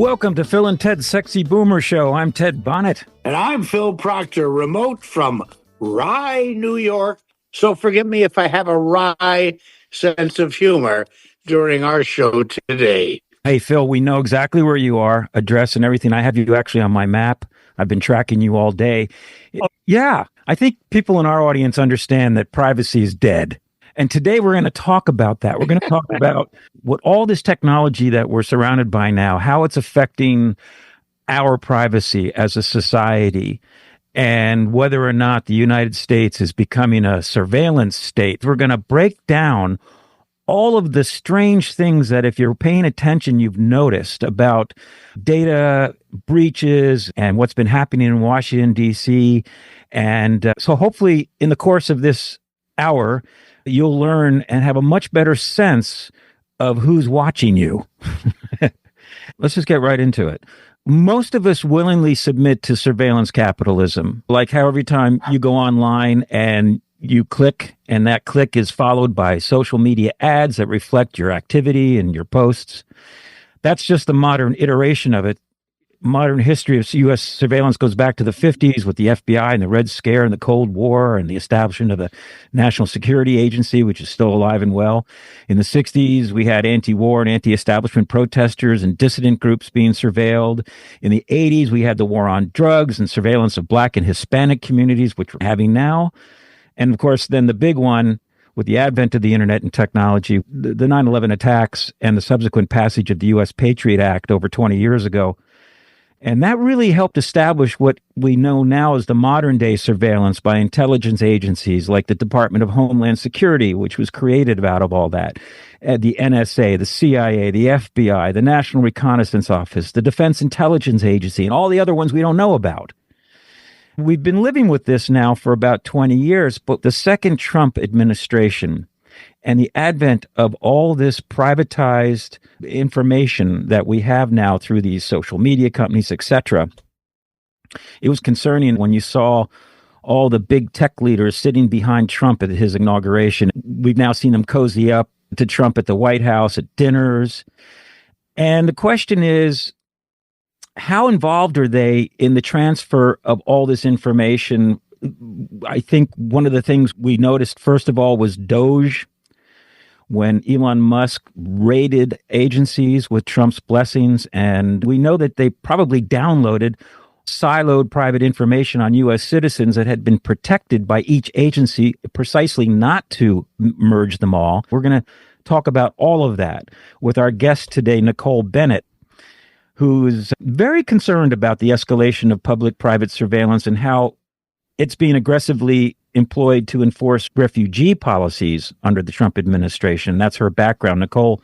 Welcome to Phil and Ted's Sexy Boomer Show. I'm Ted Bonnet. And I'm Phil Proctor, remote from Rye, New York. So forgive me if I have a wry sense of humor during our show today. Hey, Phil, we know exactly where you are, address and everything. I have you actually on my map. I've been tracking you all day. Yeah, I think people in our audience understand that privacy is dead. And today we're going to talk about that. We're going to talk about what all this technology that we're surrounded by now, how it's affecting our privacy as a society, and whether or not the United States is becoming a surveillance state. We're going to break down all of the strange things that, if you're paying attention, you've noticed about data breaches and what's been happening in Washington, D.C. And so hopefully in the course of this hour, you'll learn and have a much better sense of who's watching you. Let's just get right into it. Most of us willingly submit to surveillance capitalism, like how every time you go online and you click, and that click is followed by social media ads that reflect your activity and your posts. That's just the modern iteration of it. Modern history of U.S. surveillance goes back to the 50s with the FBI and the Red Scare and the Cold War and the establishment of the National Security Agency, which is still alive and well. In the 60s, we had anti-war and anti-establishment protesters and dissident groups being surveilled. In the 80s, we had the war on drugs and surveillance of Black and Hispanic communities, which we're having now. And of course, then the big one, with the advent of the internet and technology, the 9/11 attacks and the subsequent passage of the U.S. Patriot Act over 20 years ago. And that really helped establish what we know now as the modern day surveillance by intelligence agencies like the Department of Homeland Security, which was created out of all that. The NSA, the CIA, the FBI, the National Reconnaissance Office, the Defense Intelligence Agency, and all the other ones we don't know about. We've been living with this now for about 20 years, but the second Trump administration and the advent of all this privatized information that we have now through these social media companies, etc., it was concerning when you saw all the big tech leaders sitting behind Trump at his inauguration. We've now seen them cozy up to Trump at the White House, at dinners. And the question is, how involved are they in the transfer of all this information? I think one of the things we noticed, first of all, was Doge, when Elon Musk raided agencies with Trump's blessings. And we know that they probably downloaded siloed private information on U.S. citizens that had been protected by each agency precisely not to merge them all. We're going to talk about all of that with our guest today, Nicole Bennett, who's very concerned about the escalation of public-private surveillance and how it's being aggressively employed to enforce refugee policies under the Trump administration. That's her background. Nicole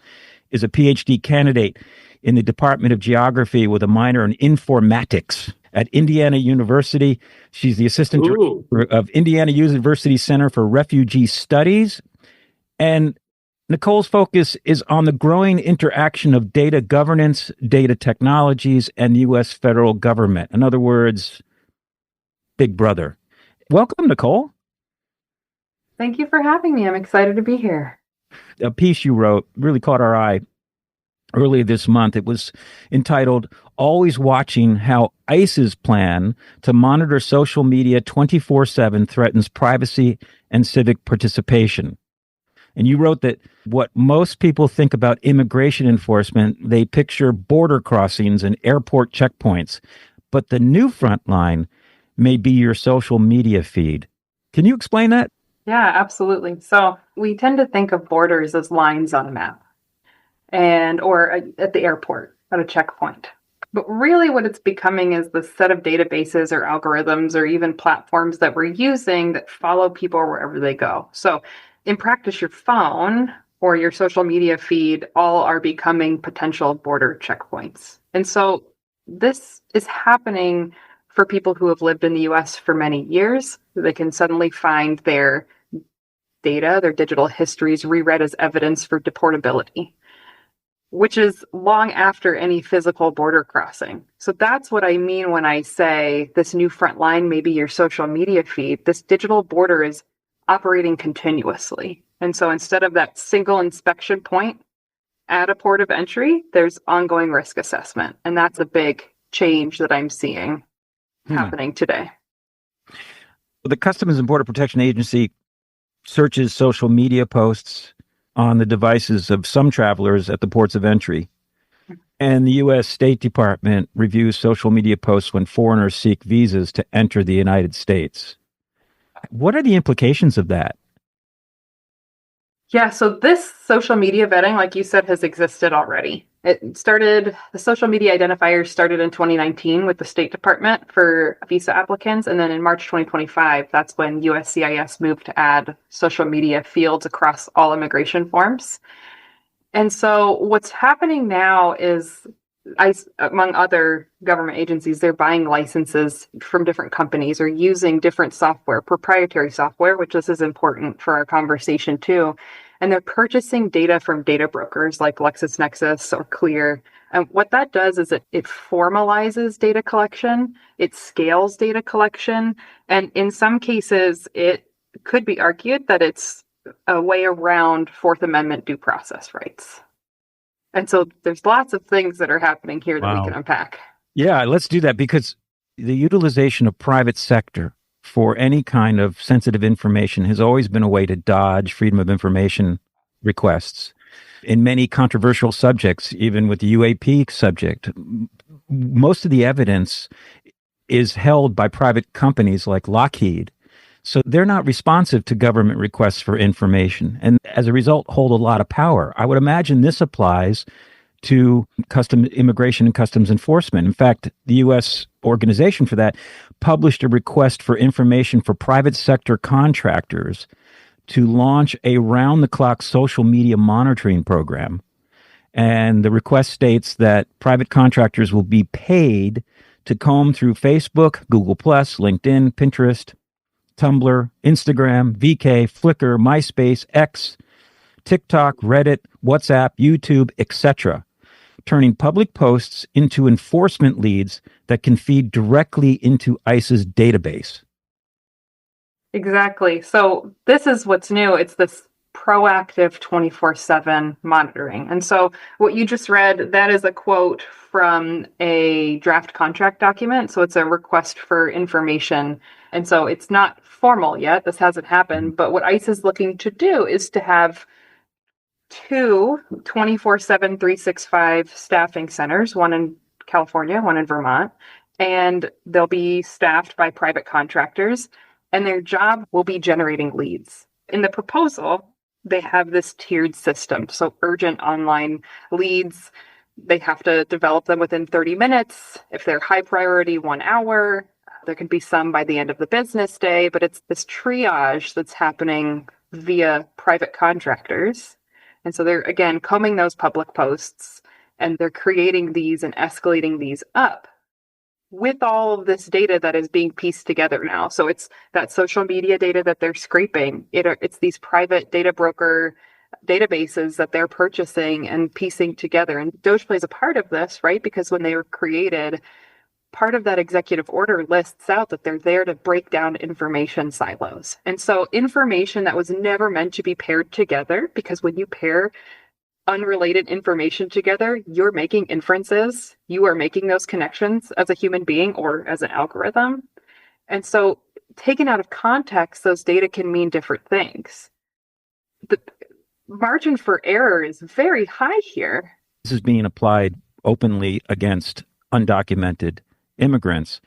is a PhD candidate in the Department of Geography with a minor in informatics at Indiana University. She's the assistant director of Indiana University Center for Refugee Studies. And Nicole's focus is on the growing interaction of data governance, data technologies, and the U.S. federal government. In other words, Big Brother. Welcome, Nicole. Thank you for having me. I'm excited to be here. A piece you wrote really caught our eye earlier this month. It was entitled, "Always Watching How ICE's Plan to Monitor Social Media 24/7 Threatens Privacy and Civic Participation." And you wrote that what most people think about immigration enforcement, they picture border crossings and airport checkpoints. But the new front line may be your social media feed. Can you explain that? Yeah, absolutely. So we tend to think of borders as lines on a map or at the airport at a checkpoint. But really what it's becoming is the set of databases or algorithms or even platforms that we're using that follow people wherever they go. So in practice, your phone or your social media feed all are becoming potential border checkpoints. And so this is happening for people who have lived in the US for many years. They can suddenly find their data, their digital histories reread as evidence for deportability, which is long after any physical border crossing. So that's what I mean when I say this new front line may be your social media feed. This digital border is operating continuously. And so instead of that single inspection point, at a port of entry, there's ongoing risk assessment. And that's a big change that I'm seeing happening today. The Customs and Border Protection Agency searches social media posts on the devices of some travelers at the ports of entry. And the U.S. State Department reviews social media posts when foreigners seek visas to enter the United States. What are the implications of that? Yeah, so this social media vetting, like you said, has existed already. The social media identifier started in 2019 with the State Department for visa applicants. And then in March 2025, that's when USCIS moved to add social media fields across all immigration forms. And so what's happening now is, among other government agencies, they're buying licenses from different companies or using different software, proprietary software, which this is important for our conversation too. And they're purchasing data from data brokers like LexisNexis or Clear. And what that does is it formalizes data collection, it scales data collection, and in some cases, it could be argued that it's a way around Fourth Amendment due process rights. And so there's lots of things that are happening here that we can unpack. Yeah, let's do that, because the utilization of private sector for any kind of sensitive information has always been a way to dodge freedom of information requests. In many controversial subjects, even with the UAP subject, most of the evidence is held by private companies like Lockheed. So they're not responsive to government requests for information, and as a result, hold a lot of power. I would imagine this applies to immigration and customs enforcement. In fact, the U.S. organization for that published a request for information for private sector contractors to launch a round-the-clock social media monitoring program. And the request states that private contractors will be paid to comb through Facebook, Google+, LinkedIn, Pinterest, Tumblr, Instagram, VK, Flickr, MySpace, X, TikTok, Reddit, WhatsApp, YouTube, etc., turning public posts into enforcement leads that can feed directly into ICE's database. Exactly. So this is what's new. It's this proactive 24/7 monitoring. And so what you just read, that is a quote from a draft contract document. So it's a request for information. And so it's not formal yet. This hasn't happened. But what ICE is looking to do is to have two 24/7, 365 staffing centers, one in California, one in Vermont. And they'll be staffed by private contractors. And their job will be generating leads. In the proposal, they have this tiered system. So urgent online leads, they have to develop them within 30 minutes. If they're high priority, 1 hour. There could be some by the end of the business day, but it's this triage that's happening via private contractors. And so they're, again, combing those public posts, and they're creating these and escalating these up with all of this data that is being pieced together now. So it's that social media data that they're scraping. It's these private data broker databases that they're purchasing and piecing together. And Doge plays a part of this, right? Because when they were created, part of that executive order lists out that they're there to break down information silos. And so information that was never meant to be paired together, because when you pair unrelated information together, you're making inferences. You are making those connections as a human being or as an algorithm. And so taken out of context, those data can mean different things. The margin for error is very high here. This is being applied openly against undocumented immigrants,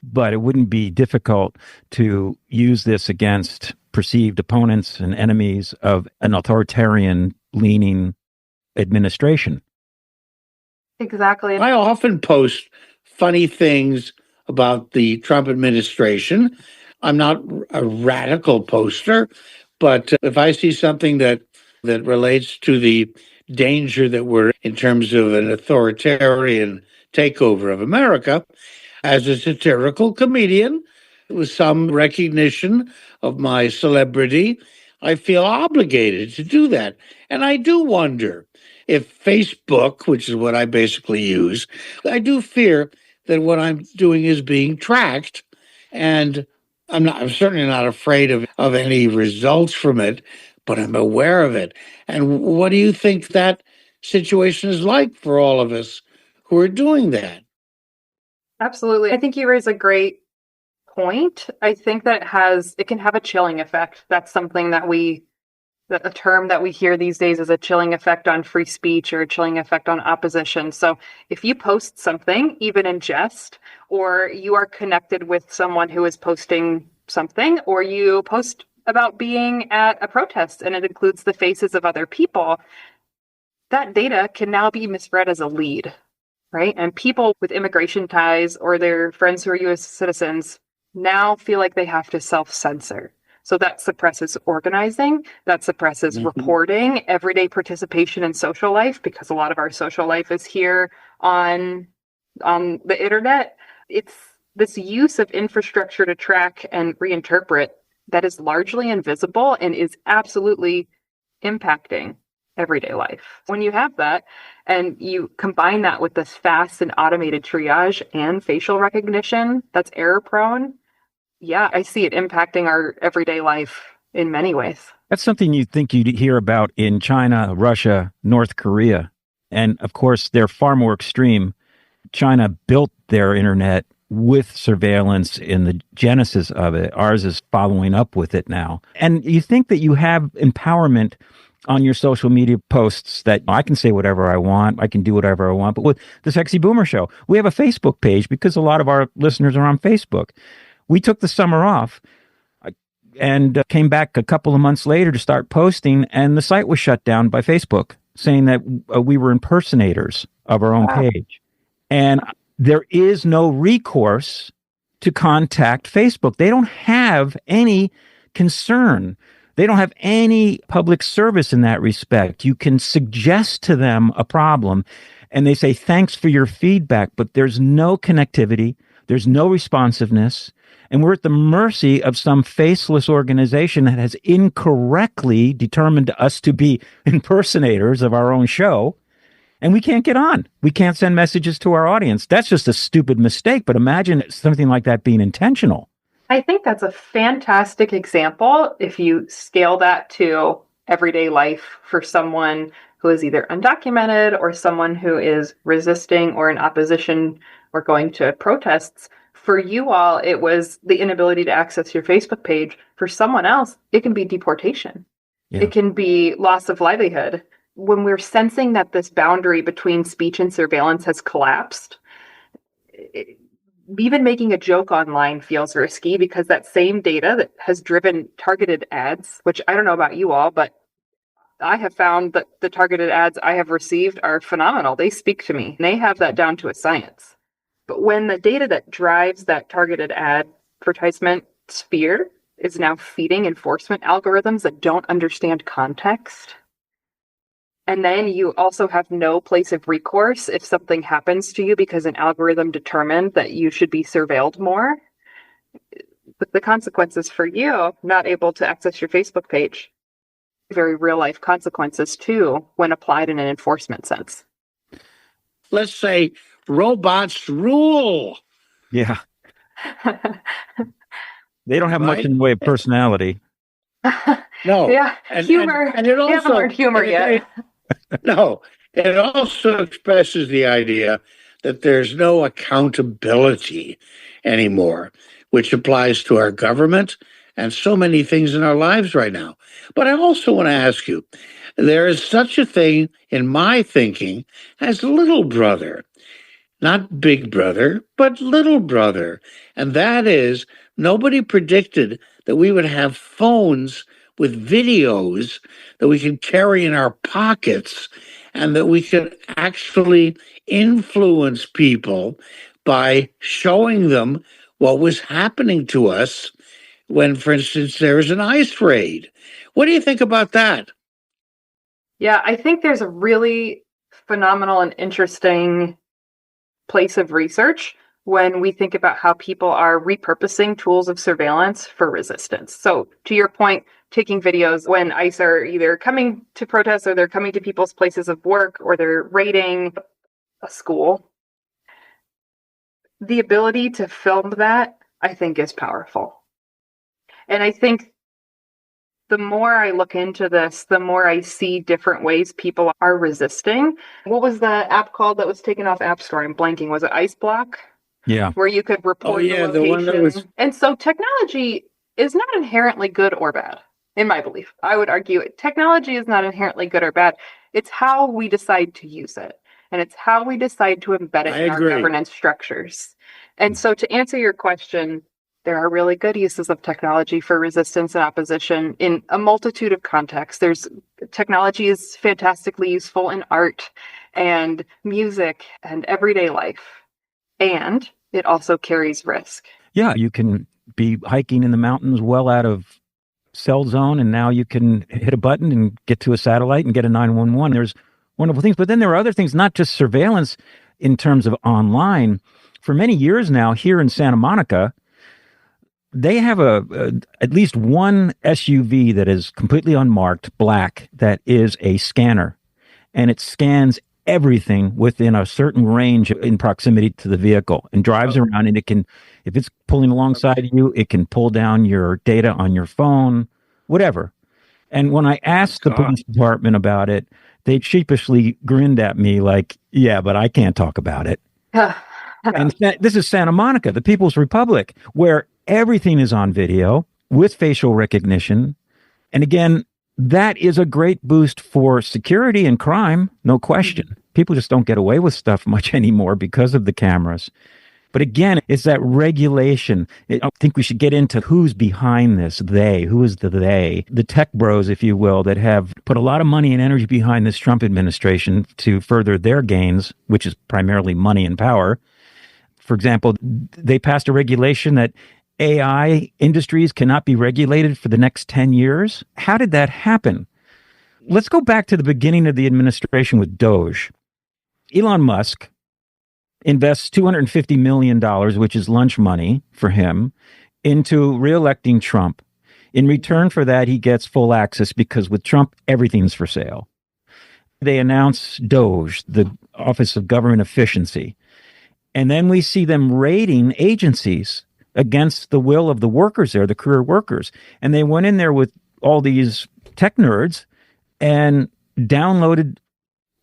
but it wouldn't be difficult to use this against perceived opponents and enemies of an authoritarian leaning administration. Exactly. I often post funny things about the Trump administration. I'm not a radical poster, but if I see something that relates to the danger that we're in terms of an authoritarian takeover of America, as a satirical comedian with some recognition of my celebrity, I feel obligated to do that. And I do wonder if Facebook, which is what I basically use, I do fear that what I'm doing is being tracked. And I'm certainly not afraid of any results from it, but I'm aware of it. And what do you think that situation is like for all of us who are doing that. Absolutely. I think you raise a great point. I think that it can have a chilling effect. That's something that a term that we hear these days is a chilling effect on free speech or a chilling effect on opposition. So if you post something, even in jest, or you are connected with someone who is posting something, or you post about being at a protest and it includes the faces of other people, that data can now be misread as a lead, right? And people with immigration ties or their friends who are US citizens now feel like they have to self-censor. So that suppresses organizing, that suppresses reporting, everyday participation in social life, because a lot of our social life is here on the internet. It's this use of infrastructure to track and reinterpret that is largely invisible and is absolutely impacting everyday life. When you have that and you combine that with this fast and automated triage and facial recognition that's error prone, yeah, I see it impacting our everyday life in many ways. That's something you think you'd hear about in China, Russia, North Korea. And of course, they're far more extreme. China built their internet with surveillance in the genesis of it. Ours is following up with it now. And you think that you have empowerment on your social media posts that I can say whatever I want, I can do whatever I want. But with the Sexy Boomer Show, we have a Facebook page because a lot of our listeners are on Facebook. We took the summer off and came back a couple of months later to start posting, and the site was shut down by Facebook, saying that we were impersonators of our own page. And there is no recourse to contact Facebook. They don't have any concern. They don't have any public service in that respect. You can suggest to them a problem, and they say, thanks for your feedback, but there's no connectivity. There's no responsiveness. And we're at the mercy of some faceless organization that has incorrectly determined us to be impersonators of our own show. And we can't get on. We can't send messages to our audience. That's just a stupid mistake. But imagine something like that being intentional. I think that's a fantastic example if you scale that to everyday life for someone who is either undocumented or someone who is resisting or in opposition or going to protests. For you all, it was the inability to access your Facebook page. For someone else, it can be deportation. Yeah. It can be loss of livelihood. When we're sensing that this boundary between speech and surveillance has collapsed, even making a joke online feels risky because that same data that has driven targeted ads, which I don't know about you all, but I have found that the targeted ads I have received are phenomenal. They speak to me. They have that down to a science. But when the data that drives that targeted advertisement sphere is now feeding enforcement algorithms that don't understand context, and then you also have no place of recourse if something happens to you because an algorithm determined that you should be surveilled more, but the consequences for you not able to access your Facebook page, very real life consequences too when applied in an enforcement sense. Let's say robots rule. Yeah. They don't have much in the way of personality. No. Yeah, humor. And it also, you haven't learned humor yet. No. It also expresses the idea that there's no accountability anymore, which applies to our government and so many things in our lives right now. But I also want to ask you, there is such a thing in my thinking as little brother. Not big brother, but little brother. And that is, nobody predicted that we would have phones with videos that we could carry in our pockets and that we could actually influence people by showing them what was happening to us when, for instance, there was an ICE raid. What do you think about that? Yeah, I think there's a really phenomenal and interesting place of research when we think about how people are repurposing tools of surveillance for resistance. So to your point, taking videos when ICE are either coming to protests or they're coming to people's places of work or they're raiding a school. The ability to film that, I think, is powerful. And I think the more I look into this, the more I see different ways people are resisting. What was the app called that was taken off App Store? I'm blanking. Was it Ice Block? Yeah. Where you could report the location. The one that was... And so technology is not inherently good or bad, in my belief. I would argue technology is not inherently good or bad. It's how we decide to use it. And it's how we decide to embed it in our governance structures. And so to answer your question, there are really good uses of technology for resistance and opposition in a multitude of contexts. Technology is fantastically useful in art and music and everyday life. And it also carries risk. Yeah, you can be hiking in the mountains well out of cell zone, and now you can hit a button and get to a satellite and get a 911. There's wonderful things. But then there are other things, not just surveillance in terms of online. For many years now, here in Santa Monica, they have at least one SUV that is completely unmarked, black, that is a scanner. And it scans everything within a certain range in proximity to the vehicle and drives around, and it can, if it's pulling alongside of you, it can pull down your data on your phone, whatever. And when I asked the police department about it, they sheepishly grinned at me like, yeah, but I can't talk about it. And this is Santa Monica, the People's Republic, where everything is on video with facial recognition. And again, that is a great boost for security and crime, no question. People just don't get away with stuff much anymore because of the cameras. But again, it's that regulation. I think we should get into who's behind this. Who is the they? The tech bros, if you will, that have put a lot of money and energy behind this Trump administration to further their gains, which is primarily money and power. For example, they passed a regulation that AI industries cannot be regulated for the next 10 years. How did that happen? Let's go back to the beginning of the administration with Doge. Elon Musk invests $250 million, which is lunch money for him, into reelecting Trump. In return for that, he gets full access because with Trump, everything's for sale. They announce Doge, the Office of Government Efficiency. And then we see them raiding agencies against the will of the workers there, the career workers. And they went in there with all these tech nerds and downloaded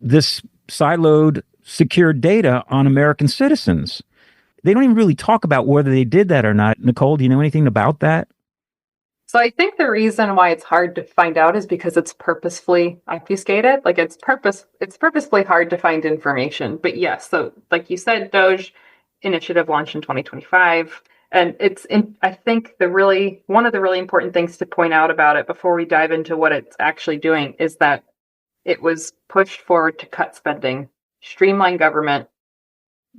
this siloed, secured data on American citizens. They don't even really talk about whether they did that or not. Nicole, do you know anything about that? So I think the reason why it's hard to find out is because it's purposefully obfuscated. Like it's purposefully hard to find information. But yes, so like you said, Doge initiative launched in 2025. And I think one of the really important things to point out about it before we dive into what it's actually doing is that it was pushed forward to cut spending, streamline government,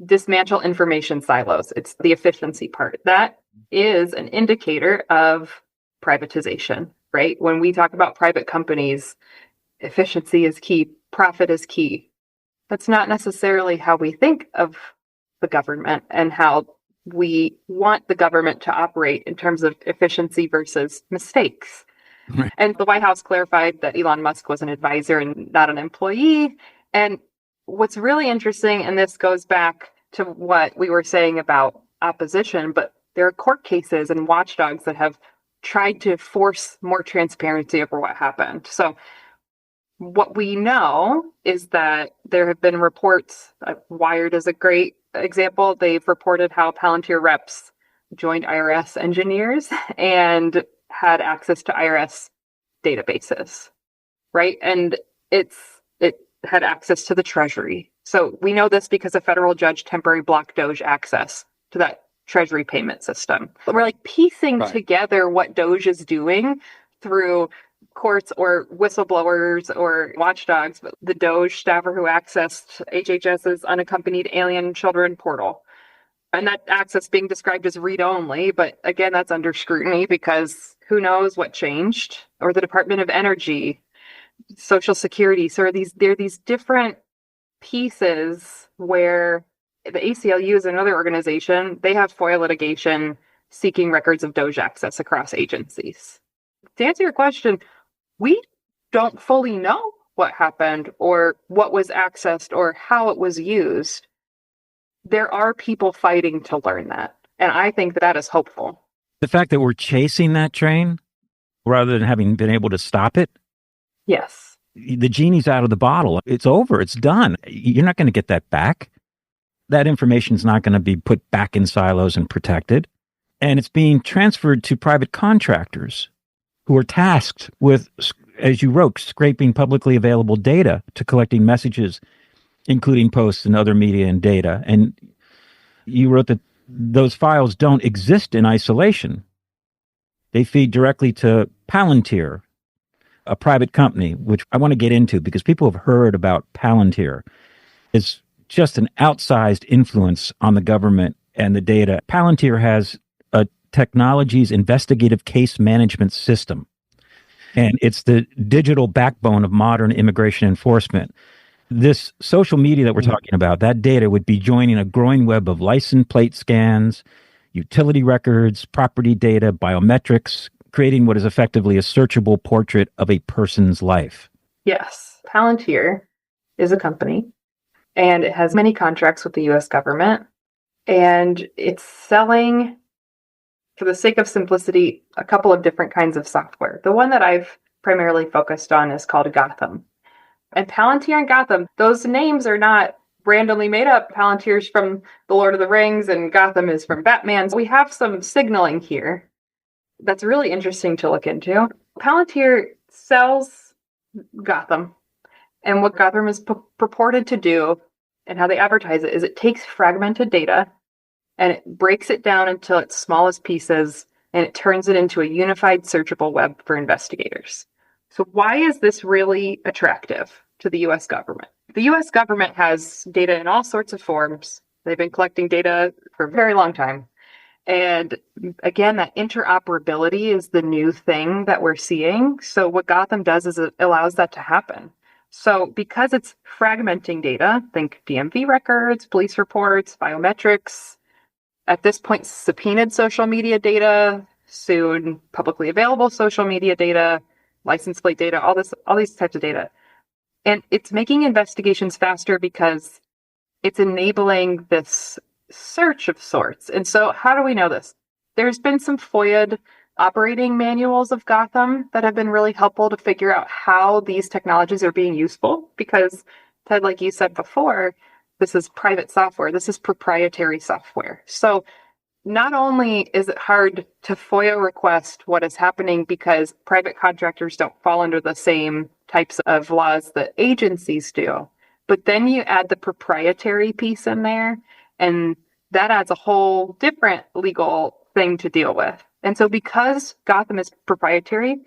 dismantle information silos. It's the efficiency part. That is an indicator of privatization, right? When we talk about private companies, efficiency is key, profit is key. That's not necessarily how we think of the government and how we want the government to operate in terms of efficiency versus mistakes. Right. And the White House clarified that Elon Musk was an advisor and not an employee. And what's really interesting, and this goes back to what we were saying about opposition, but there are court cases and watchdogs that have tried to force more transparency over what happened. So what we know is that there have been reports, Wired is a great example. They've reported how Palantir reps joined IRS engineers and had access to IRS databases, right? And it had access to the Treasury. So we know this because a federal judge temporarily blocked Doge access to that Treasury payment system. We're like piecing together what Doge is doing through courts or whistleblowers or watchdogs, but the Doge staffer who accessed HHS's unaccompanied alien children portal. And that access being described as read-only, but again, that's under scrutiny because who knows what changed, or the Department of Energy, Social Security. So there are these different pieces where the ACLU is another organization. They have FOIA litigation seeking records of Doge access across agencies. To answer your question, we don't fully know what happened or what was accessed or how it was used. There are people fighting to learn that. And I think that is hopeful. The fact that we're chasing that train, rather than having been able to stop it. Yes. The genie's out of the bottle. It's over. It's done. You're not going to get that back. That information is not going to be put back in silos and protected. And it's being transferred to private contractors who are tasked with, as you wrote, scraping publicly available data to collecting messages, including posts and other media and data. And you wrote that those files don't exist in isolation. They feed directly to Palantir, a private company, which I want to get into because people have heard about Palantir. It's just an outsized influence on the government and the data. Palantir has a technology's investigative case management system, and it's the digital backbone of modern immigration enforcement. This social media that we're talking about, that data would be joining a growing web of license plate scans, utility records, property data, biometrics, creating what is effectively a searchable portrait of a person's life. Yes. Palantir is a company, and it has many contracts with the U.S. government, and it's selling, for the sake of simplicity, a couple of different kinds of software. The one that I've primarily focused on is called Gotham. And Palantir and Gotham, those names are not randomly made up. Palantir's from The Lord of the Rings and Gotham is from Batman. So we have some signaling here that's really interesting to look into. Palantir sells Gotham. And what Gotham is purported to do and how they advertise it is it takes fragmented data and it breaks it down into its smallest pieces and it turns it into a unified searchable web for investigators. So why is this really attractive to the U.S. government? The U.S. government has data in all sorts of forms. They've been collecting data for a very long time. And again, that interoperability is the new thing that we're seeing. So what Gotham does is it allows that to happen. So because it's fragmenting data, think DMV records, police reports, biometrics, at this point, subpoenaed social media data, soon publicly available social media data, license plate data, all these types of data. And it's making investigations faster because it's enabling this search of sorts. And so how do we know this? There's been some FOIA'd operating manuals of Gotham that have been really helpful to figure out how these technologies are being useful. Because, Ted, like you said before, this is private software. This is proprietary software. So not only is it hard to FOIA request what is happening because private contractors don't fall under the same types of laws that agencies do, but then you add the proprietary piece in there, and that adds a whole different legal thing to deal with. And so because Gotham is proprietary,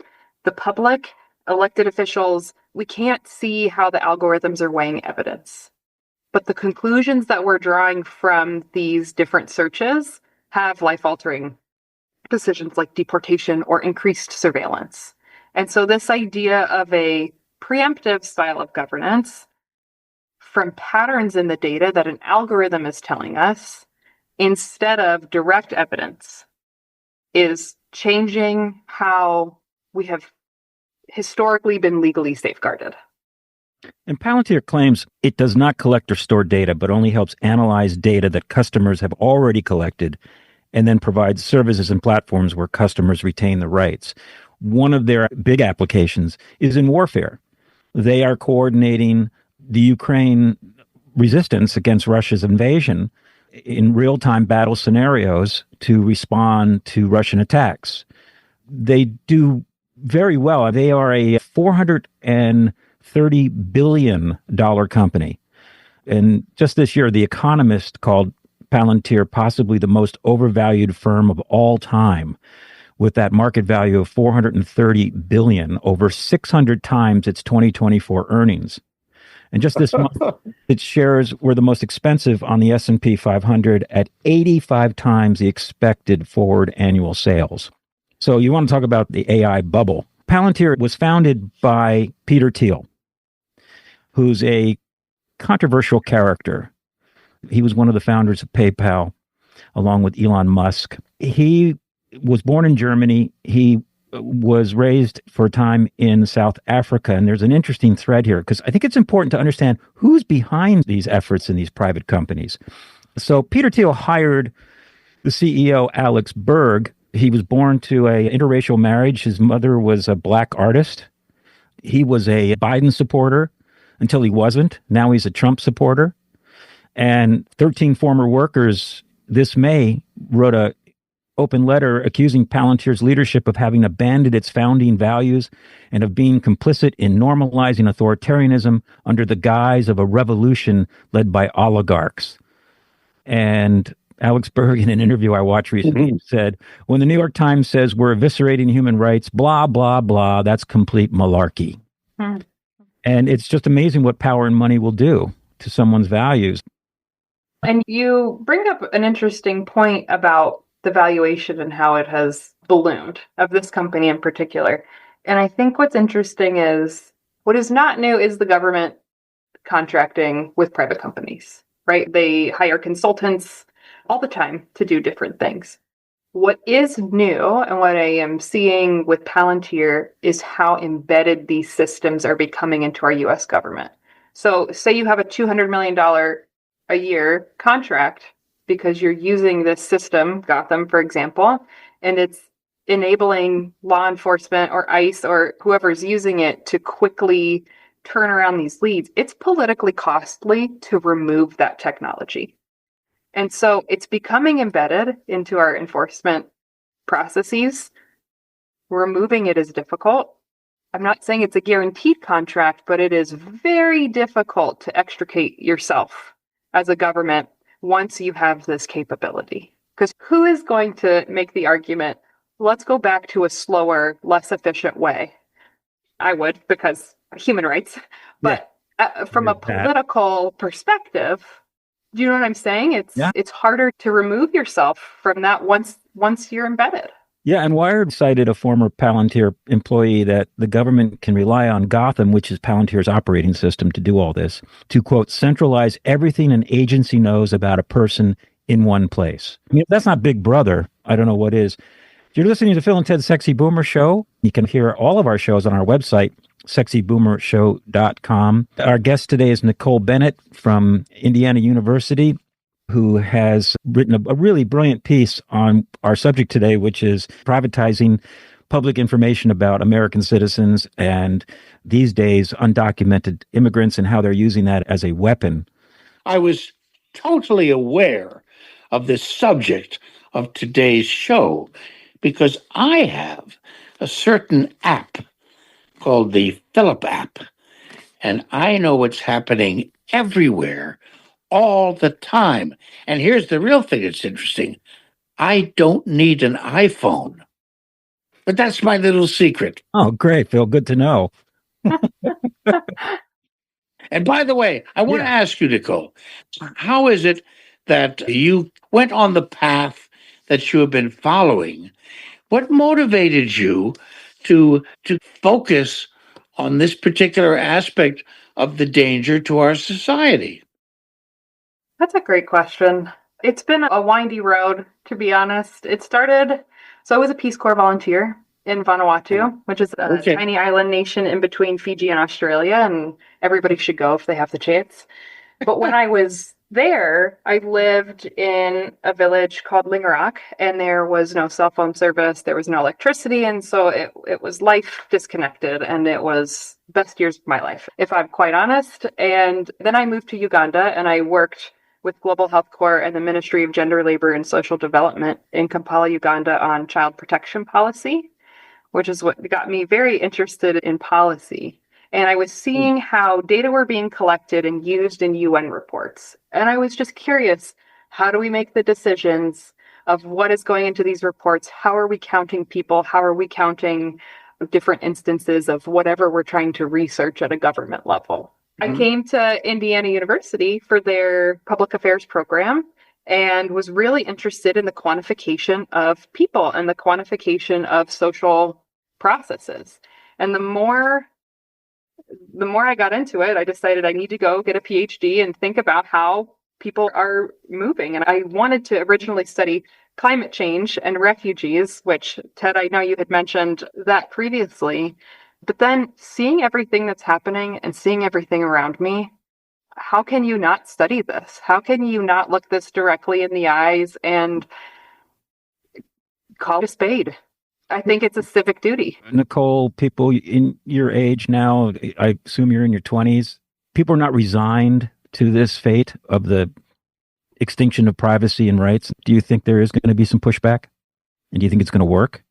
the public, elected officials, we can't see how the algorithms are weighing evidence. But the conclusions that we're drawing from these different searches have life-altering decisions like deportation or increased surveillance. And so this idea of a preemptive style of governance from patterns in the data that an algorithm is telling us instead of direct evidence is changing how we have historically been legally safeguarded. And Palantir claims it does not collect or store data, but only helps analyze data that customers have already collected and then provides services and platforms where customers retain the rights. One of their big applications is in warfare. They are coordinating the Ukraine resistance against Russia's invasion in real-time battle scenarios to respond to Russian attacks. They do very well. They are a $430 billion company. And just this year, The Economist called Palantir possibly the most overvalued firm of all time, with that market value of $430 billion, over 600 times its 2024 earnings. And just this month, its shares were the most expensive on the S&P 500 at 85 times the expected forward annual sales. So you want to talk about the AI bubble. Palantir was founded by Peter Thiel, who's a controversial character. He was one of the founders of PayPal, along with Elon Musk. He was born in Germany. He was raised for a time in South Africa. And there's an interesting thread here, because I think it's important to understand who's behind these efforts in these private companies. So Peter Thiel hired the CEO, Alex Berg, He was born to a interracial marriage. His mother was a black artist. He was a Biden supporter until he wasn't. Now he's a Trump supporter. And 13 former workers this May wrote a open letter accusing Palantir's leadership of having abandoned its founding values and of being complicit in normalizing authoritarianism under the guise of a revolution led by oligarchs. And Alex Berg, in an interview I watched recently, said, when the New York Times says we're eviscerating human rights, blah, blah, blah, that's complete malarkey. And it's just amazing what power and money will do to someone's values. And you bring up an interesting point about the valuation and how it has ballooned of this company in particular. And I think what's interesting is what is not new is the government contracting with private companies, right? They hire consultants all the time to do different things. What is new and what I am seeing with Palantir is how embedded these systems are becoming into our US government. So say you have a $200 million a year contract because you're using this system, Gotham, for example, and it's enabling law enforcement or ICE or whoever's using it to quickly turn around these leads. It's politically costly to remove that technology. And so it's becoming embedded into our enforcement processes. Removing it is difficult. I'm not saying it's a guaranteed contract, but it is very difficult to extricate yourself as a government once you have this capability. Because who is going to make the argument, let's go back to a slower, less efficient way? I would, because human rights. But from a political perspective, do you know what I'm saying? It's harder to remove yourself from that once you're embedded. Yeah, and Wired cited a former Palantir employee that the government can rely on Gotham, which is Palantir's operating system, to do all this, to, quote, centralize everything an agency knows about a person in one place. I mean, if that's not Big Brother, I don't know what is. If you're listening to Phil and Ted's Sexy Boomer Show, you can hear all of our shows on our website, sexyboomershow.com. Our guest today is Nicole Bennett from Indiana University, who has written a really brilliant piece on our subject today, which is privatizing public information about American citizens and these days undocumented immigrants and how they're using that as a weapon. I was totally aware of the subject of today's show because I have a certain app called the Philip app, and I know what's happening everywhere all the time. And here's the real thing that's interesting. I don't need an iPhone. But that's my little secret. Oh, great, Phil. Good to know. And by the way, I want to ask you, Nicole, how is it that you went on the path that you have been following? What motivated you to focus on this particular aspect of the danger to our society? That's a great question. It's been a windy road, to be honest. So I was a Peace Corps volunteer in Vanuatu, which is a tiny island nation in between Fiji and Australia, and everybody should go if they have the chance. But when I was there, I lived in a village called Lingarock, and there was no cell phone service, there was no electricity, and so it was life disconnected, and it was best years of my life, if I'm quite honest. And then I moved to Uganda, and I worked with Global Health Corps and the Ministry of Gender, Labor, and Social Development in Kampala, Uganda on child protection policy, which is what got me very interested in policy. And I was seeing how data were being collected and used in UN reports. And I was just curious, how do we make the decisions of what is going into these reports? How are we counting people? How are we counting different instances of whatever we're trying to research at a government level? I came to Indiana University for their public affairs program and was really interested in the quantification of people and the quantification of social processes. And the more I got into it, I decided I need to go get a PhD and think about how people are moving. And I wanted to originally study climate change and refugees, which, Ted, I know you had mentioned that previously. But then seeing everything that's happening and seeing everything around me, how can you not study this? How can you not look this directly in the eyes and call a spade. I think it's a civic duty. Nicole, people in your age now, I assume you're in your 20s, people are not resigned to this fate of the extinction of privacy and rights. Do you think there is going to be some pushback? And do you think it's going to work?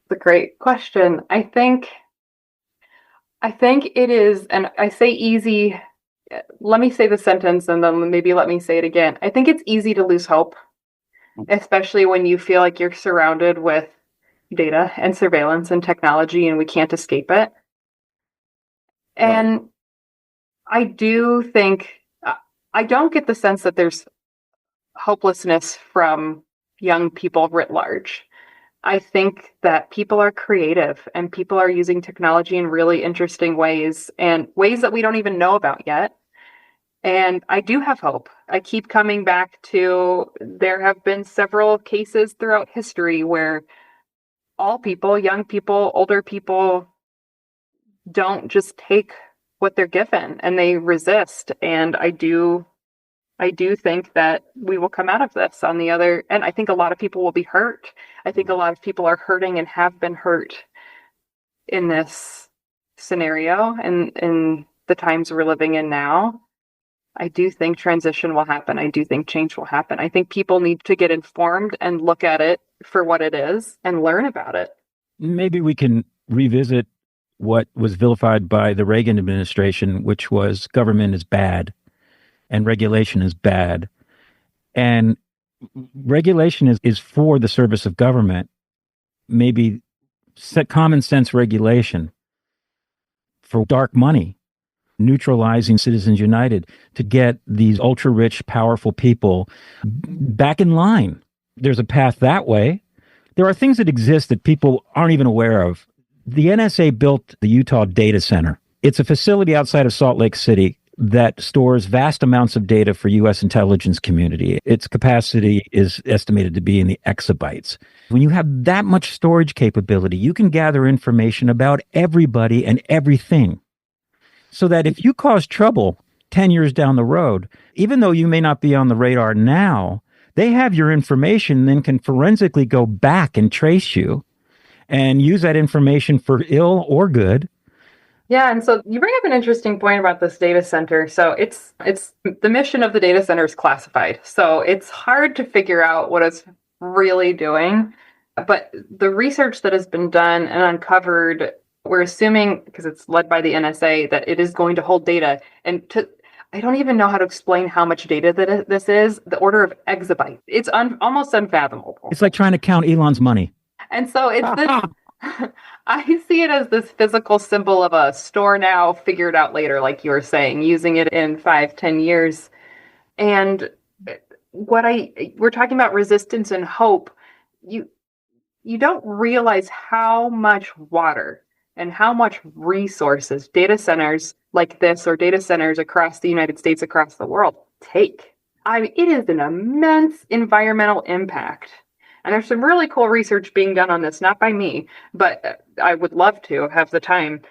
It's a great question. I think it is, and I say easy. Let me say the sentence and then maybe let me say it again. I think it's easy to lose hope, especially when you feel like you're surrounded with data and surveillance and technology and we can't escape it. And I do think, I don't get the sense that there's hopelessness from young people writ large. I think that people are creative and people are using technology in really interesting ways and ways that we don't even know about yet. And I do have hope. I keep coming back to there have been several cases throughout history where all people, young people, older people, don't just take what they're given and they resist. And I do think that we will come out of this on the other, and I think a lot of people will be hurt. I think a lot of people are hurting and have been hurt in this scenario and in the times we're living in now. I do think transition will happen. I do think change will happen. I think people need to get informed and look at it for what it is and learn about it. Maybe we can revisit what was vilified by the Reagan administration, which was government is bad and regulation is bad. And regulation is for the service of government. Maybe common sense regulation for dark money, neutralizing Citizens United to get these ultra rich, powerful people back in line. There's a path that way. There are things that exist that people aren't even aware of. The NSA built the Utah Data Center. It's a facility outside of Salt Lake City that stores vast amounts of data for U.S. intelligence community. Its capacity is estimated to be in the exabytes. When you have that much storage capability, you can gather information about everybody and everything. So that if you cause trouble 10 years down the road, even though you may not be on the radar now, they have your information and then can forensically go back and trace you and use that information for ill or good. Yeah, and so you bring up an interesting point about this data center. So it's the mission of the data center is classified. So it's hard to figure out what it's really doing. But the research that has been done and uncovered, we're assuming, because it's led by the NSA, that it is going to hold data. And I don't even know how to explain how much data that this is, the order of exabytes. It's almost unfathomable. It's like trying to count Elon's money. And so it's this... I see it as this physical symbol of a store now, figure it out later, like you were saying, using it in 5-10 years. And we're talking about resistance and hope. You don't realize how much water and how much resources data centers like this or data centers across the United States, across the world take. I mean, it is an immense environmental impact. And there's some really cool research being done on this, not by me, but I would love to have the time.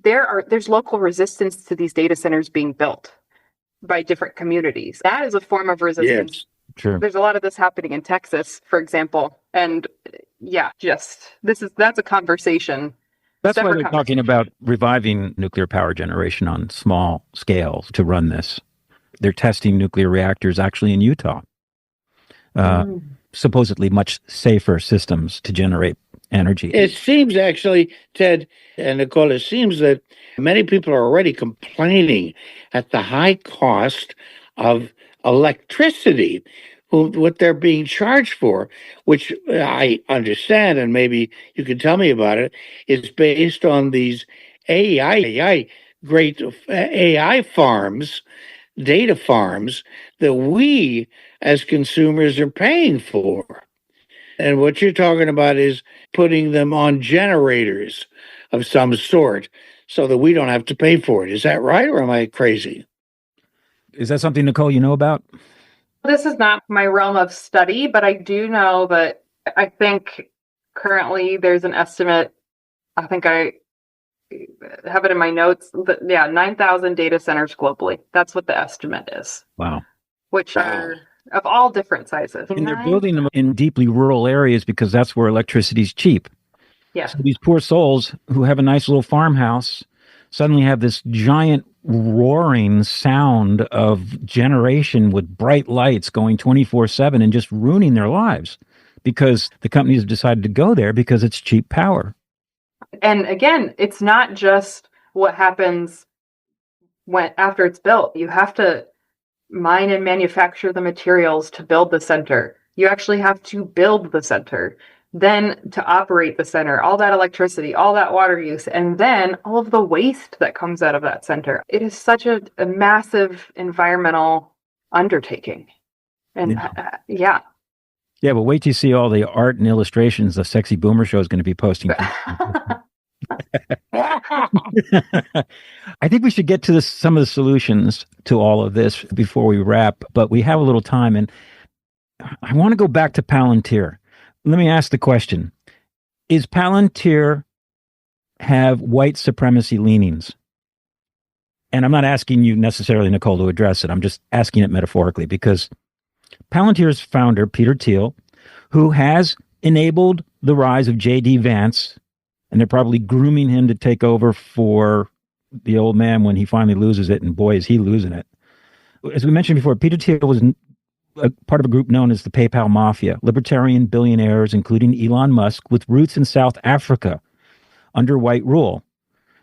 There's local resistance to these data centers being built by different communities. That is a form of resistance. Yes, sure. There's a lot of this happening in Texas, for example. And yeah, that's a conversation. That's why they're talking about reviving nuclear power generation on small scales to run this. They're testing nuclear reactors actually in Utah. Supposedly much safer systems to generate energy. It seems actually, Ted and Nicole, it seems that many people are already complaining at the high cost of electricity, what they're being charged for, which I understand, and maybe you can tell me about it, is based on these great AI farms, data farms that we as consumers are paying for. And what you're talking about is putting them on generators of some sort so that we don't have to pay for it. Is that right, or am I crazy? Is that something, Nicole, you know about? This is not my realm of study, but I do know that I think currently there's an estimate, I think I have it in my notes, that, 9,000 data centers globally. That's what the estimate is. Wow. Which are of all different sizes. And they're building them in deeply rural areas because that's where electricity is cheap. Yeah. So these poor souls who have a nice little farmhouse suddenly have this giant roaring sound of generation with bright lights going 24/7 and just ruining their lives because the companies have decided to go there because it's cheap power. And again, it's not just what happens after it's built. You have to mine and manufacture the materials to build the center. You actually have to build the center, then to operate the center, all that electricity, all that water use, and then all of the waste that comes out of that center. It is such a massive environmental undertaking. And yeah. Yeah, but wait till you see all the art and illustrations the Sexy Boomer Show is going to be posting. I think we should get to some of the solutions to all of this before we wrap, but we have a little time, and I want to go back to Palantir. Let me ask the question. Is Palantir have white supremacy leanings? And I'm not asking you necessarily, Nicole, to address it. I'm just asking it metaphorically because Palantir's founder, Peter Thiel, who has enabled the rise of J.D. Vance, and they're probably grooming him to take over for the old man when he finally loses it, and boy, is he losing it. As we mentioned before, Peter Thiel was a part of a group known as the PayPal Mafia, libertarian billionaires, including Elon Musk, with roots in South Africa under white rule.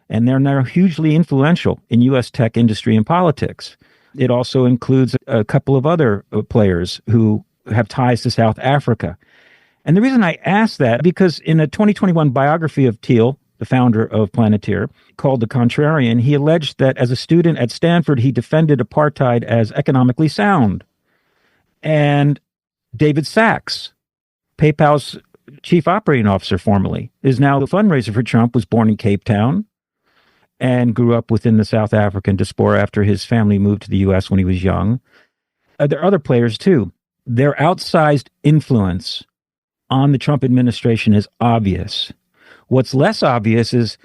And they're now hugely influential in U.S. tech industry and politics. It also includes a couple of other players who have ties to South Africa. And the reason I ask that, because in a 2021 biography of Thiel, the founder of Palantir, called The Contrarian, he alleged that as a student at Stanford, he defended apartheid as economically sound. And David Sachs, PayPal's chief operating officer formerly, is now the fundraiser for Trump, was born in Cape Town and grew up within the South African diaspora after his family moved to the U.S. when he was young. There are other players, too. Their outsized influence on the Trump administration is obvious. What's less obvious is,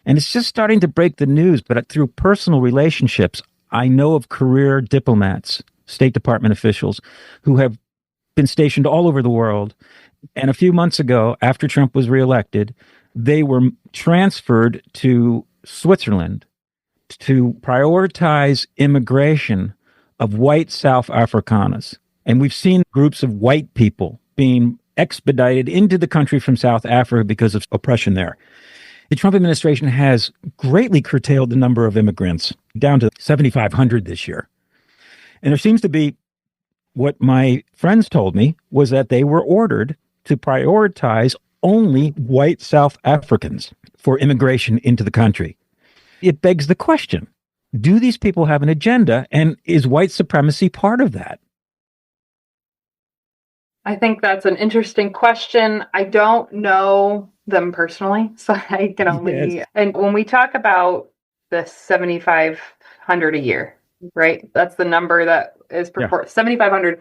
and it's just starting to break the news, but through personal relationships, I know of career diplomats, State Department officials, who have been stationed all over the world. And a few months ago, after Trump was reelected, they were transferred to Switzerland to prioritize immigration of white South Afrikaners. And we've seen groups of white people being expedited into the country from South Africa because of oppression there. The Trump administration has greatly curtailed the number of immigrants down to 7,500 this year. And there seems to be, what my friends told me, was that they were ordered to prioritize only white South Africans for immigration into the country. It begs the question, do these people have an agenda, and is white supremacy part of that? I think that's an interesting question. I don't know them personally, so I can only... Yes. And when we talk about the 7,500 a year, right? That's the number that is purported. 7,500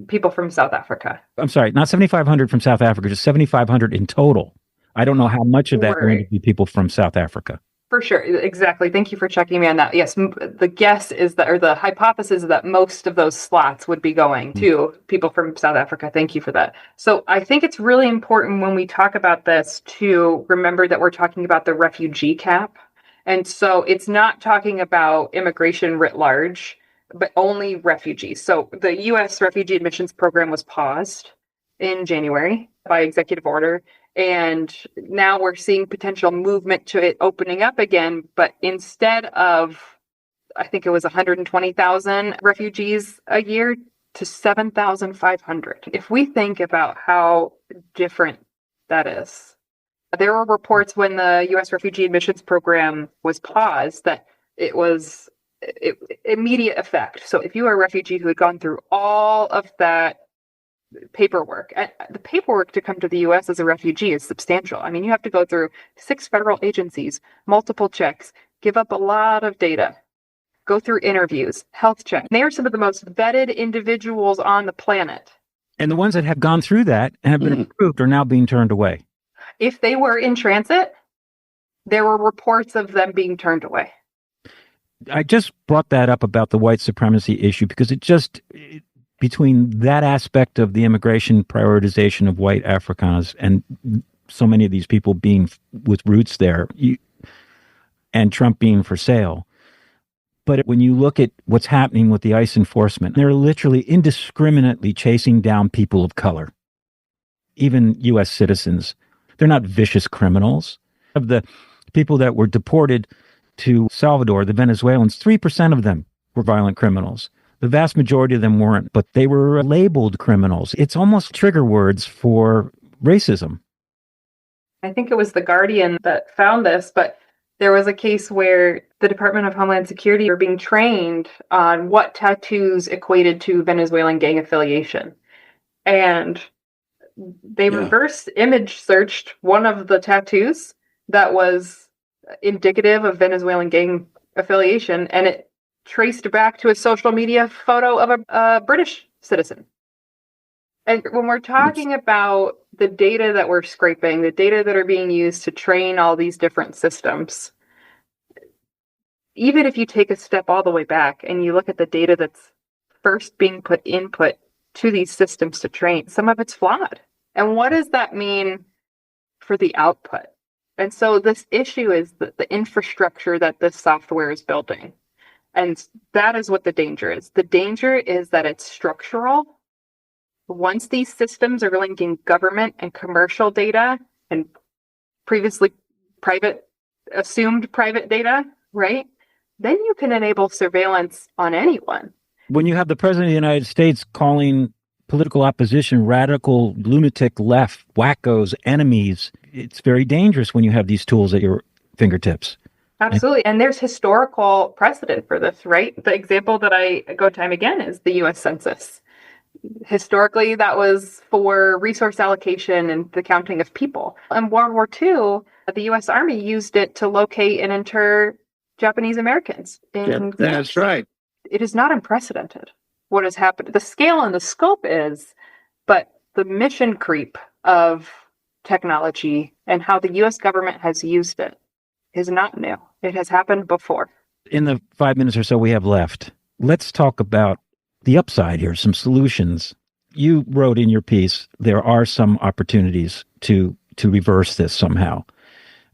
people from South Africa. I'm sorry, not 7,500 from South Africa, just 7,500 in total. I don't know how much of that are going to be people from South Africa. For sure. Exactly. Thank you for checking me on that. Yes, the guess is that, or the hypothesis is that most of those slots would be going to people from South Africa. Thank you for that. So I think it's really important when we talk about this to remember that we're talking about the refugee cap. And so it's not talking about immigration writ large, but only refugees. So the U.S. refugee admissions program was paused in January by executive order. And now we're seeing potential movement to it opening up again. But instead of, I think it was 120,000 refugees a year to 7,500. If we think about how different that is, there were reports when the U.S. refugee admissions program was paused that it was immediate effect. So if you are a refugee who had gone through all of that paperwork, and the paperwork to come to the U.S. as a refugee is substantial. I mean, you have to go through 6 federal agencies, multiple checks, give up a lot of data, go through interviews, health checks. They are some of the most vetted individuals on the planet. And the ones that have gone through that and have been approved are now being turned away. If they were in transit, there were reports of them being turned away. I just brought that up about the white supremacy issue because it between that aspect of the immigration prioritization of white Afrikaners and so many of these people being with roots there, and Trump being for sale. But when you look at what's happening with the ICE enforcement, they're literally indiscriminately chasing down people of color, even U.S. citizens. They're not vicious criminals. Of the people that were deported to Salvador, the Venezuelans, 3% of them were violent criminals. The vast majority of them weren't, but they were labeled criminals. It's almost trigger words for racism. I think it was The Guardian that found this, but there was a case where the Department of Homeland Security were being trained on what tattoos equated to Venezuelan gang affiliation. And they reverse image searched one of the tattoos that was indicative of Venezuelan gang affiliation, and it traced back to a social media photo of a British citizen. And when we're talking about the data that we're scraping, the data that are being used to train all these different systems, even if you take a step all the way back and you look at the data that's first being input to these systems to train, some of it's flawed. And what does that mean for the output? And so this issue is the infrastructure that this software is building. And that is what the danger is. The danger is that it's structural. Once these systems are linking government and commercial data and previously assumed private data, right? Then you can enable surveillance on anyone. When you have the president of the United States calling political opposition radical, lunatic left, wackos, enemies, it's very dangerous when you have these tools at your fingertips. Absolutely. And there's historical precedent for this, right? The example that I go time again is the U.S. Census. Historically, that was for resource allocation and the counting of people. In World War II, the U.S. Army used it to locate and inter Japanese Americans. That's right. It is not unprecedented what has happened. The scale and the scope is, but the mission creep of technology and how the U.S. government has used it is not new. It has happened before. In the 5 minutes or so we have left, let's talk about the upside here, some solutions. You wrote in your piece, there are some opportunities to reverse this somehow.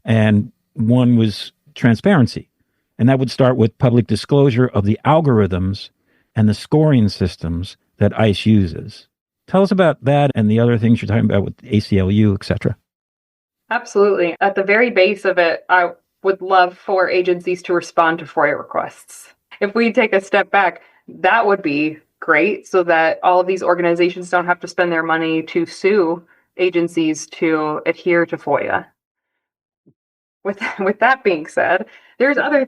And one was transparency. And that would start with public disclosure of the algorithms and the scoring systems that ICE uses. Tell us about that and the other things you're talking about with ACLU, et cetera. Absolutely. At the very base of it, I would love for agencies to respond to FOIA requests. If we take a step back, that would be great so that all of these organizations don't have to spend their money to sue agencies to adhere to FOIA. With that being said, there's other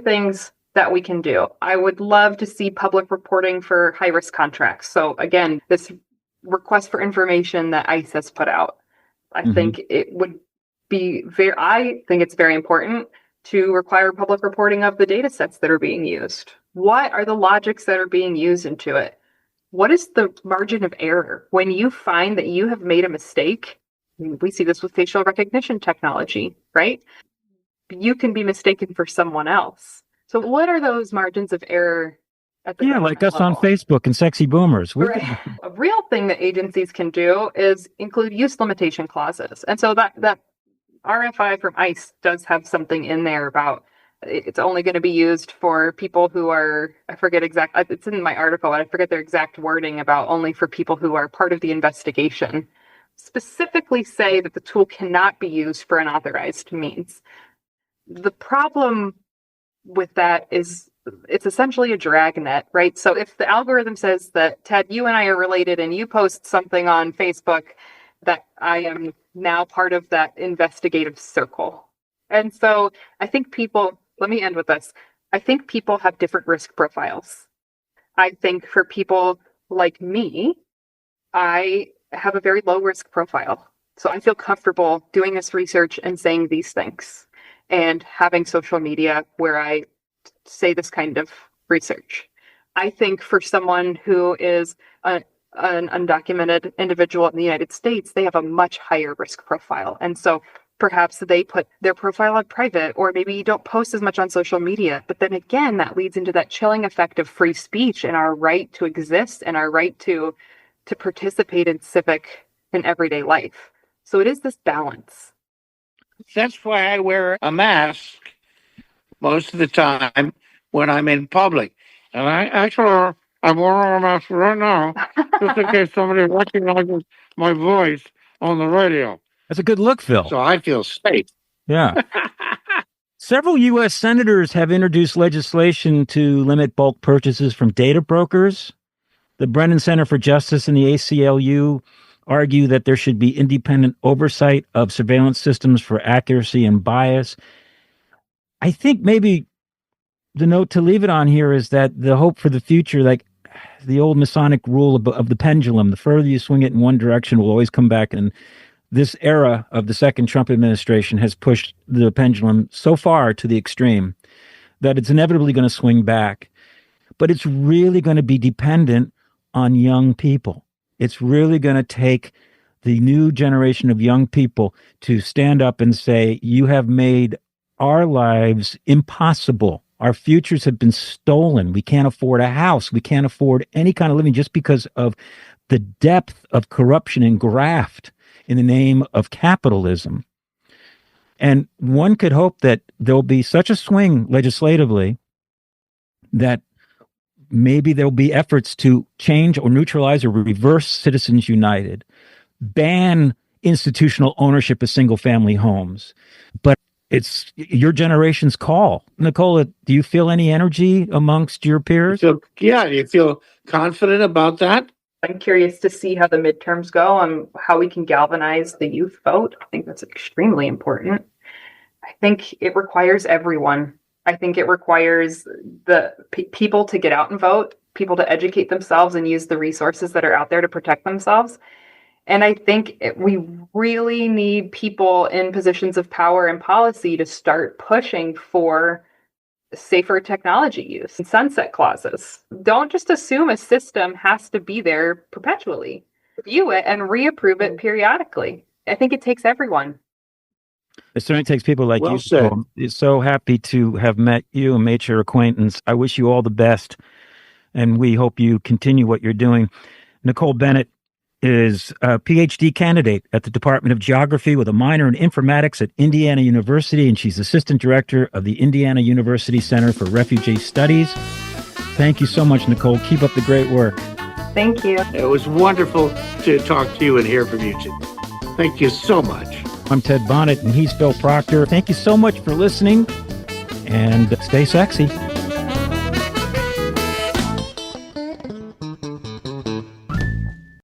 things that we can do. I would love to see public reporting for high-risk contracts. So again, this request for information that ICE has put out, I think it would be I think it's very important to require public reporting of the data sets that are being used. What are the logics that are being used into it? What is the margin of error? When you find that you have made a mistake, we see this with facial recognition technology, right? You can be mistaken for someone else. So what are those margins of error at the like us level? on Facebook and Sexy Boomers. Right. A real thing that agencies can do is include use limitation clauses. And so that RFI from ICE does have something in there about it's only going to be used for people who are, I forget it's in my article, I forget their exact wording about only for people who are part of the investigation. Specifically say that the tool cannot be used for unauthorized means. The problem with that is it's essentially a dragnet, right? So if the algorithm says that, Ted, you and I are related and you post something on Facebook, that I am now part of that investigative circle. And so I think let me end with this. I think people have different risk profiles. I think for people like me, I have a very low risk profile. So I feel comfortable doing this research and saying these things and having social media where I say this kind of research. I think for someone who is an undocumented individual in the United States, they have a much higher risk profile. And so Perhaps they put their profile on private, or maybe you don't post as much on social media. But then again, that leads into that chilling effect of free speech and our right to exist and our right to participate in civic and everyday life. So it is this balance. That's why I wear a mask most of the time when I'm in public. And I'm wearing a mask right now, just in case somebody recognizes my voice on the radio. That's a good look, Phil. So I feel safe. Yeah. Several U.S. senators have introduced legislation to limit bulk purchases from data brokers. The Brennan Center for Justice and the ACLU argue that there should be independent oversight of surveillance systems for accuracy and bias. I think maybe the note to leave it on here is that the hope for the future, like the old Masonic rule of the pendulum, the further you swing it in one direction, will always come back. And this era of the second Trump administration has pushed the pendulum so far to the extreme that it's inevitably going to swing back. But it's really going to be dependent on young people. It's really going to take the new generation of young people to stand up and say, you have made our lives impossible. Our futures have been stolen. We can't afford a house. We can't afford any kind of living just because of the depth of corruption and graft in the name of capitalism. And one could hope that there'll be such a swing legislatively that maybe there'll be efforts to change or neutralize or reverse Citizens United, ban institutional ownership of single-family homes. But it's your generation's call. Nicole, do you feel any energy amongst your peers? Do you feel confident about that? I'm curious to see how the midterms go and how we can galvanize the youth vote. I think that's extremely important. I think it requires everyone. I think it requires the people to get out and vote, people to educate themselves and use the resources that are out there to protect themselves. And I think we really need people in positions of power and policy to start pushing for safer technology use and sunset clauses. Don't just assume a system has to be there perpetually. Review it and reapprove it periodically. I think it takes everyone. It certainly takes people like you. So, so happy to have met you and made your acquaintance. I wish you all the best, and we hope you continue what you're doing. Nicole Bennett is a PhD candidate at the Department of Geography with a minor in informatics at Indiana University, and she's assistant director of the Indiana University Center for Refugee Studies. Thank you so much, Nicole. Keep up the great work. Thank you. It was wonderful to talk to you and hear from you too. Thank you so much. I'm Ted Bonnet, and he's Phil Proctor. Thank you so much for listening, and stay sexy.